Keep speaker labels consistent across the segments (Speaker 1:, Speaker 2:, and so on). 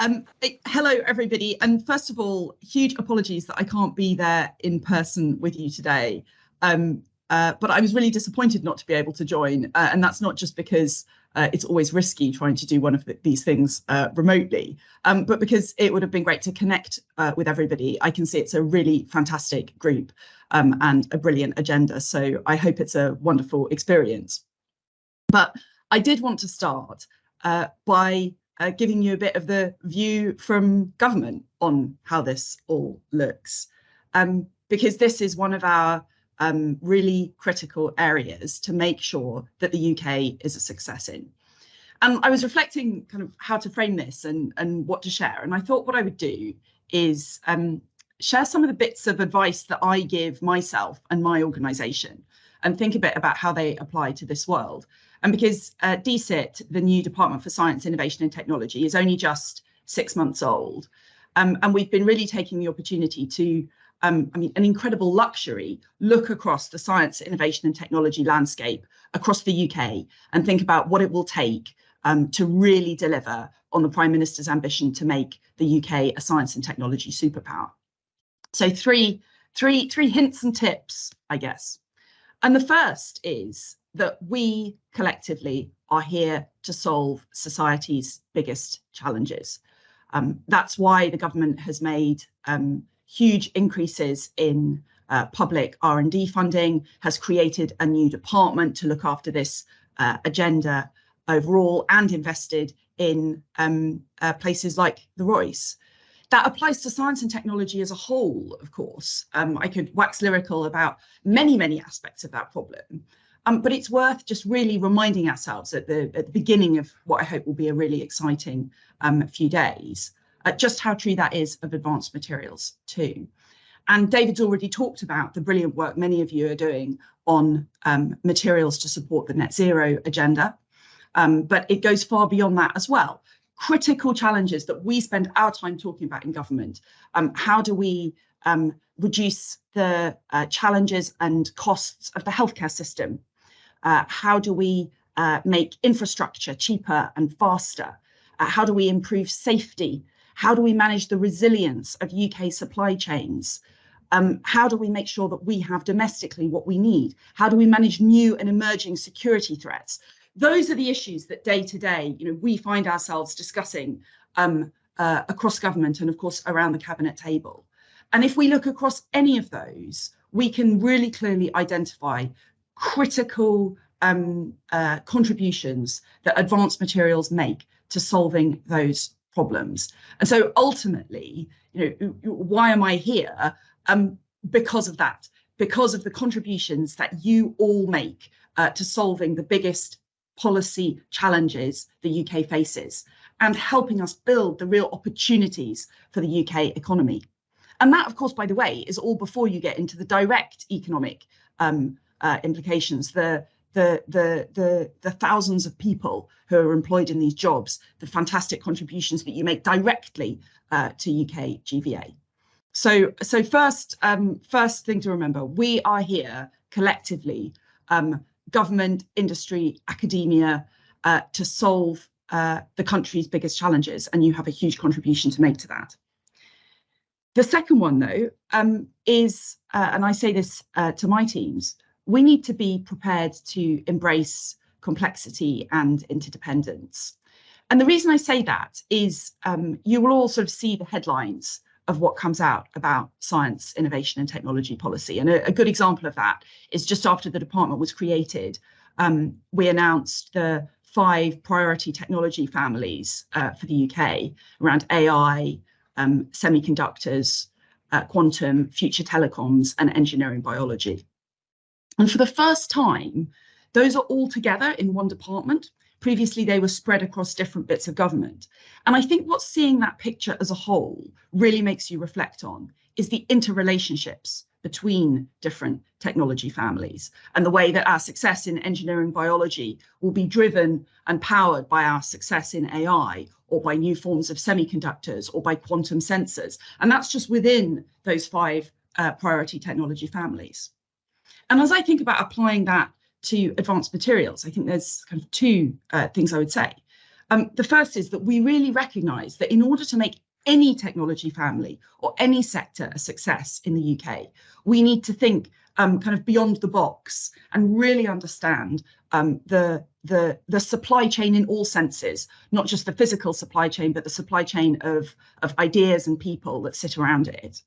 Speaker 1: Hello, everybody. And first of all, huge apologies that I can't be there in person with you today. But I was really disappointed not to be able to join. And that's not just because it's always risky trying to do one of these things remotely, but because it would have been great to connect with everybody. I can see it's a really fantastic group and a brilliant agenda. So I hope it's a wonderful experience. But I did want to start by giving you a bit of the view from government on how this all looks, because this is one of our really critical areas to make sure that the UK is a success in. And I was reflecting kind of how to frame this and what to share. And I thought what I would do is share some of the bits of advice that I give myself and my organisation and think a bit about how they apply to this world. And because DSIT, the new Department for Science, Innovation and Technology, is only just 6 months old. And we've been really taking the opportunity to, an incredible luxury, look across the science, innovation and technology landscape across the UK and think about what it will take to really deliver on the Prime Minister's ambition to make the UK a science and technology superpower. So three hints and tips, I guess. And the first is that we collectively are here to solve society's biggest challenges. That's why the government has made huge increases in public R&D funding, has created a new department to look after this agenda overall, and invested in places like the Royce. That applies to science and technology as a whole, of course. I could wax lyrical about many aspects of that problem. But it's worth just really reminding ourselves at the beginning of what I hope will be a really exciting few days, just how true that is of advanced materials too. And David's already talked about the brilliant work many of you are doing on materials to support the net zero agenda, but it goes far beyond that as well. Critical challenges that we spend our time talking about in government. How do we reduce the challenges and costs of the healthcare system? How do we make infrastructure cheaper and faster? How do we improve safety? How do we manage the resilience of UK supply chains? How do we make sure that we have domestically what we need? How do we manage new and emerging security threats? Those are the issues that day to day, we find ourselves discussing across government and, of course, around the cabinet table. And if we look across any of those, we can really clearly identify critical contributions that advanced materials make to solving those problems. And so ultimately, why am I here? Because of that, because of the contributions that you all make to solving the biggest policy challenges the UK faces and helping us build the real opportunities for the UK economy. And that, of course, by the way, is all before you get into the direct economic implications, the thousands of people who are employed in these jobs, the fantastic contributions that you make directly to UK GVA. So first thing to remember, we are here collectively, government, industry, academia, to solve the country's biggest challenges, and you have a huge contribution to make to that. The second one, though, is, and I say this to my teams, we need to be prepared to embrace complexity and interdependence. And the reason I say that is you will all sort of see the headlines of what comes out about science, innovation and technology policy. And a good example of that is just after the department was created, we announced the 5 priority technology families for the UK around AI, semiconductors, quantum, future telecoms and engineering biology. And for the first time, those are all together in one department. Previously, they were spread across different bits of government. And I think what seeing that picture as a whole really makes you reflect on is the interrelationships between different technology families and the way that our success in engineering biology will be driven and powered by our success in AI or by new forms of semiconductors or by quantum sensors. And that's just within those 5 priority technology families. And as I think about applying that to advanced materials, I think there's kind of 2 things I would say. The first is that we really recognise that in order to make any technology family or any sector a success in the UK, we need to think kind of beyond the box and really understand the supply chain in all senses, not just the physical supply chain, but the supply chain of ideas and people that sit around it.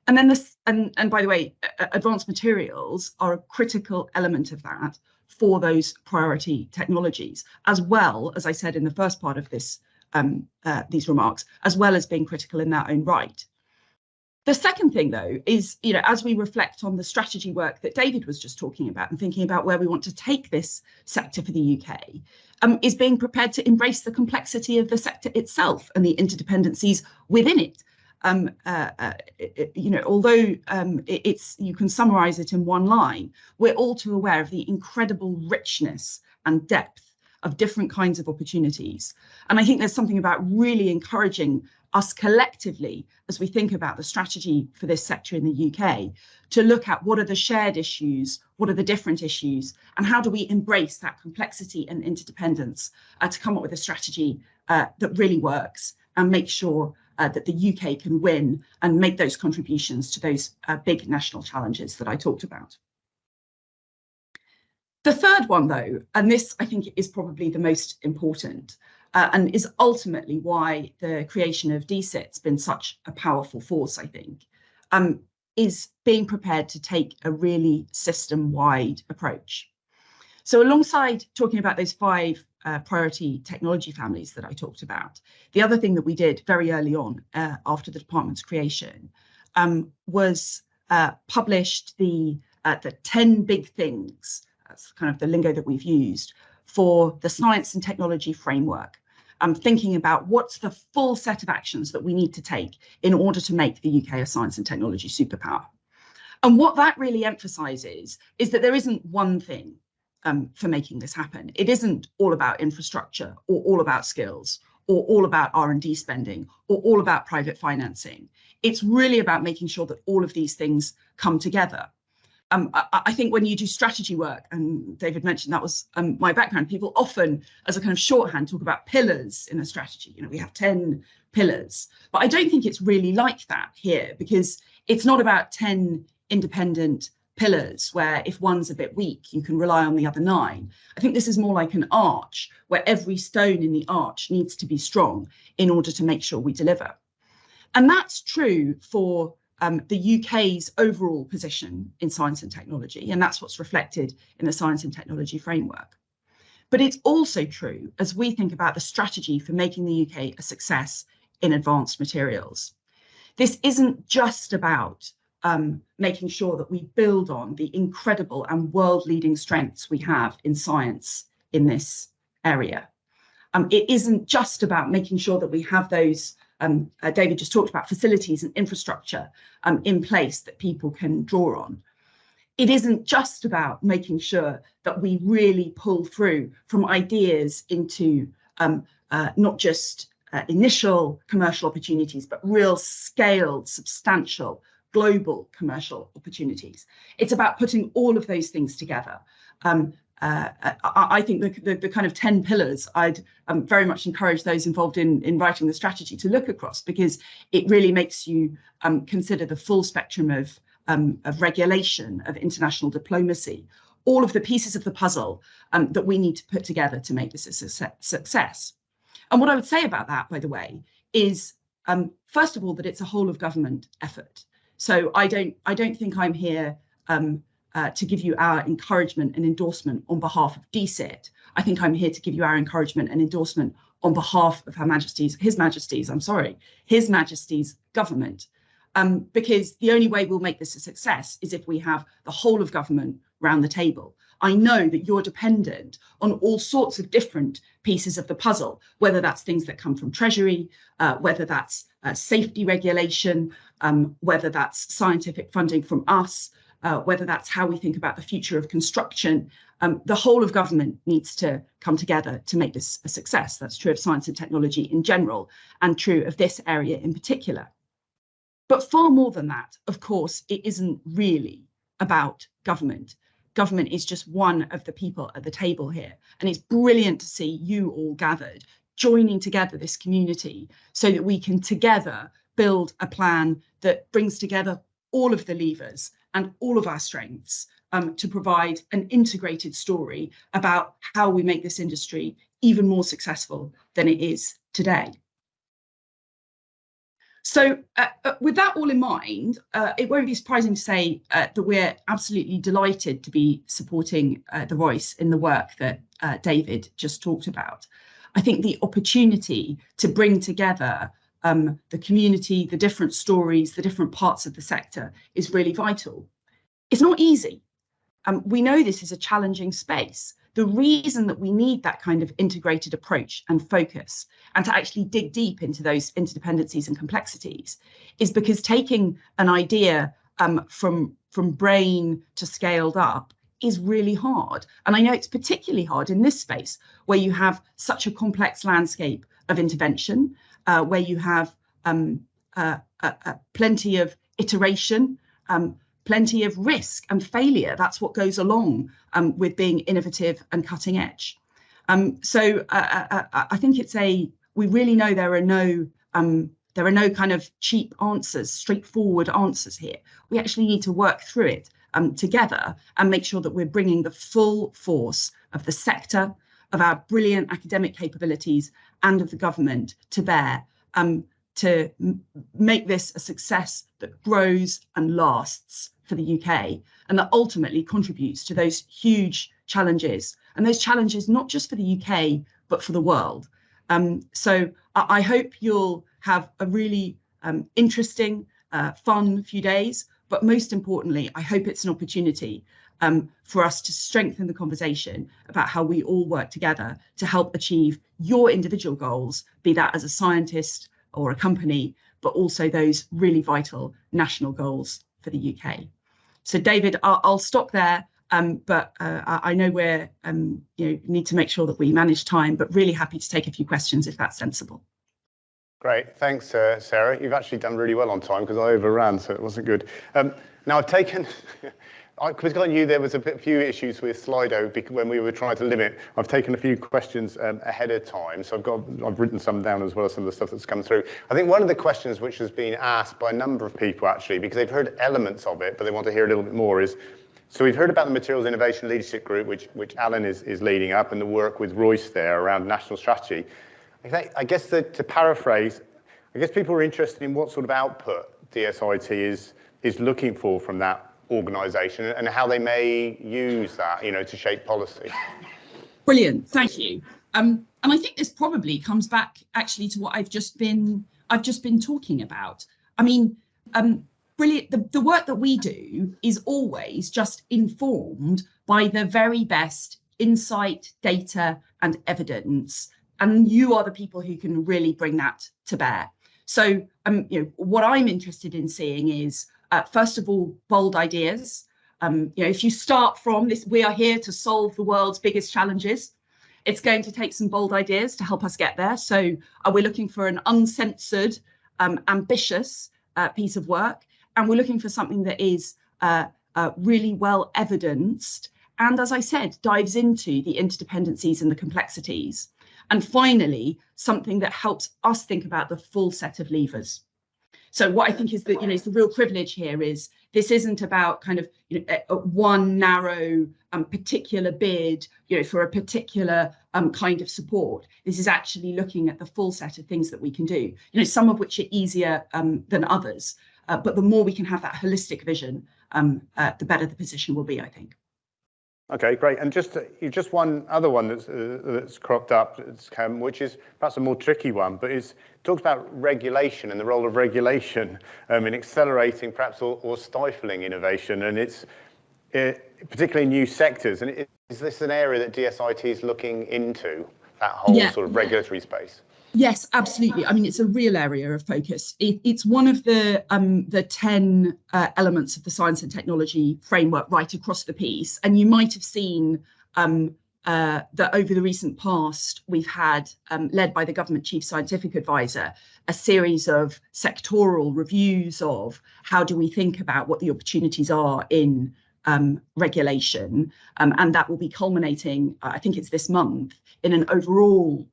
Speaker 1: And then and by the way, advanced materials are a critical element of that for those priority technologies, as well, as I said in the first part of this these remarks, as well as being critical in their own right. The second thing, though, is, as we reflect on the strategy work that David was just talking about and thinking about where we want to take this sector for the UK, is being prepared to embrace the complexity of the sector itself and the interdependencies within it. Although you can summarize it in one line, we're all too aware of the incredible richness and depth of different kinds of opportunities. And I think there's something about really encouraging us collectively, as we think about the strategy for this sector in the UK, to look at what are the shared issues, what are the different issues, and how do we embrace that complexity and interdependence to come up with a strategy that really works and make sure that the UK can win and make those contributions to those big national challenges that I talked about. The third one, though, and this I think is probably the most important, and is ultimately why the creation of DSIT's been such a powerful force, I think, is being prepared to take a really system-wide approach. So alongside talking about those 5 priority technology families that I talked about, the other thing that we did very early on after the department's creation was published the 10 big things. That's kind of the lingo that we've used for the science and technology framework. Thinking about what's the full set of actions that we need to take in order to make the UK a science and technology superpower. And what that really emphasises is that there isn't one thing for making this happen. It isn't all about infrastructure or all about skills or all about R&D spending or all about private financing. It's really about making sure that all of these things come together. I think when you do strategy work, and David mentioned that was my background, people often, as a kind of shorthand, talk about pillars in a strategy. We have 10 pillars, but I don't think it's really like that here, because it's not about 10 independent pillars where if one's a bit weak, you can rely on the other 9. I think this is more like an arch where every stone in the arch needs to be strong in order to make sure we deliver. And that's true for the UK's overall position in science and technology, and that's what's reflected in the science and technology framework. But it's also true as we think about the strategy for making the UK a success in advanced materials. This isn't just about making sure that we build on the incredible and world-leading strengths we have in science in this area. It isn't just about making sure that we have those David just talked about facilities and infrastructure in place that people can draw on. It isn't just about making sure that we really pull through from ideas into not just initial commercial opportunities, but real scaled, substantial, global commercial opportunities. It's about putting all of those things together. I think the kind of 10 pillars I'd very much encourage those involved in writing the strategy to look across, because it really makes you consider the full spectrum of regulation, of international diplomacy, all of the pieces of the puzzle that we need to put together to make this a success. And what I would say about that, by the way, is first of all, that it's a whole of government effort. So I don't think I'm here to give you our encouragement and endorsement on behalf of DSIT. I think I'm here to give you our encouragement and endorsement on behalf of His Majesty's government, because the only way we'll make this a success is if we have the whole of government round the table. I know that you're dependent on all sorts of different pieces of the puzzle, whether that's things that come from Treasury, whether that's safety regulation, whether that's scientific funding from us, whether that's how we think about the future of construction. The whole of government needs to come together to make this a success. That's true of science and technology in general, and true of this area in particular. But far more than that, of course, it isn't really about government, government is just one of the people at the table here. And it's brilliant to see you all gathered, joining together this community so that we can together build a plan that brings together all of the levers and all of our strengths to provide an integrated story about how we make this industry even more successful than it is today. So with that all in mind, it won't be surprising to say that we're absolutely delighted to be supporting the Royce in the work that David just talked about. I think the opportunity to bring together the community, the different stories, the different parts of the sector is really vital. It's not easy. We know this is a challenging space. The reason that we need that kind of integrated approach and focus and to actually dig deep into those interdependencies and complexities is because taking an idea from brain to scaled up is really hard. And I know it's particularly hard in this space where you have such a complex landscape of intervention, where you have plenty of iteration, plenty of risk and failure. That's what goes along with being innovative and cutting edge. So I think we really know there are no kind of cheap answers, straightforward answers here. We actually need to work through it together and make sure that we're bringing the full force of the sector, of our brilliant academic capabilities and of the government to bear to make this a success that grows and lasts for the UK and that ultimately contributes to those huge challenges, and those challenges not just for the UK but for the world. So I hope you'll have a really interesting, fun few days, but most importantly, I hope it's an opportunity for us to strengthen the conversation about how we all work together to help achieve your individual goals, be that as a scientist or a company, but also those really vital national goals for the UK. So David, I'll stop there, but I know we're need to make sure that we manage time, but really happy to take a few questions if that's sensible.
Speaker 2: Great, thanks, Sarah. You've actually done really well on time because I overran, so it wasn't good. Now I've taken, because I knew there was a few issues with Slido when we were trying to limit. I've taken a few questions ahead of time, so I've written some down as well as some of the stuff that's come through. I think one of the questions which has been asked by a number of people actually, because they've heard elements of it, but they want to hear a little bit more is, so we've heard about the Materials Innovation Leadership Group, which Alan is leading up, and the work with Royce there around national strategy. I guess to paraphrase, I guess people are interested in what sort of output DSIT is looking for from that organisation and how they may use that, to shape policy.
Speaker 1: Brilliant, thank you. And I think this probably comes back actually to what I've just been talking about. I mean, brilliant. The work that we do is always just informed by the very best insight, data, and evidence. And you are the people who can really bring that to bear. So, what I'm interested in seeing is, first of all, bold ideas. If you start from this, we are here to solve the world's biggest challenges. It's going to take some bold ideas to help us get there. So we're looking for an uncensored, ambitious piece of work. And we're looking for something that is really well evidenced. And as I said, dives into the interdependencies and the complexities. And finally, something that helps us think about the full set of levers. So what I think is that, is the real privilege here is this isn't about kind of one narrow particular bid, for a particular kind of support. This is actually looking at the full set of things that we can do, some of which are easier than others. But the more we can have that holistic vision, the better the position will be, I think.
Speaker 2: Okay, great. And just one other one that's cropped up, which is perhaps a more tricky one, but talks about regulation and the role of regulation in accelerating perhaps or stifling innovation, and it's particularly new sectors. And is this an area that DSIT is looking into, that whole sort of regulatory space?
Speaker 1: Yes, absolutely. I mean, it's a real area of focus. It's one of the 10 elements of the science and technology framework right across the piece. And you might have seen that over the recent past, we've had, led by the government chief scientific advisor, a series of sectoral reviews of how do we think about what the opportunities are in regulation, and that will be culminating, I think it's this month, in an overall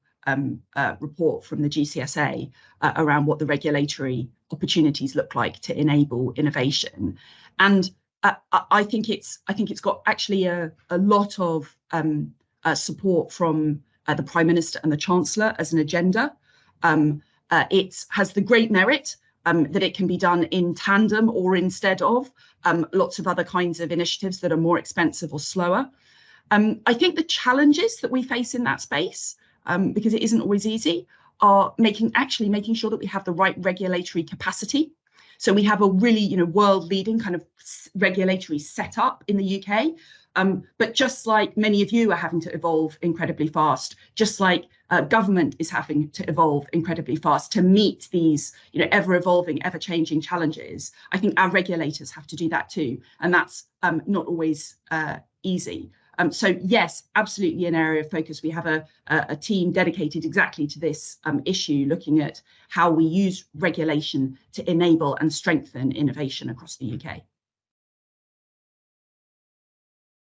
Speaker 1: report from the GCSA around what the regulatory opportunities look like to enable innovation. And I think it's got actually a lot of support from the Prime Minister and the Chancellor as an agenda. It has the great merit that it can be done in tandem or instead of lots of other kinds of initiatives that are more expensive or slower. I think the challenges that we face in that space, because it isn't always easy, are making sure that we have the right regulatory capacity. So we have a really, world-leading kind of regulatory setup in the UK. But just like many of you are having to evolve incredibly fast, just like government is having to evolve incredibly fast to meet these, ever-evolving, ever-changing challenges, I think our regulators have to do that too. And that's not always easy. So yes, absolutely an area of focus. We have a team dedicated exactly to this issue, looking at how we use regulation to enable and strengthen innovation across the UK.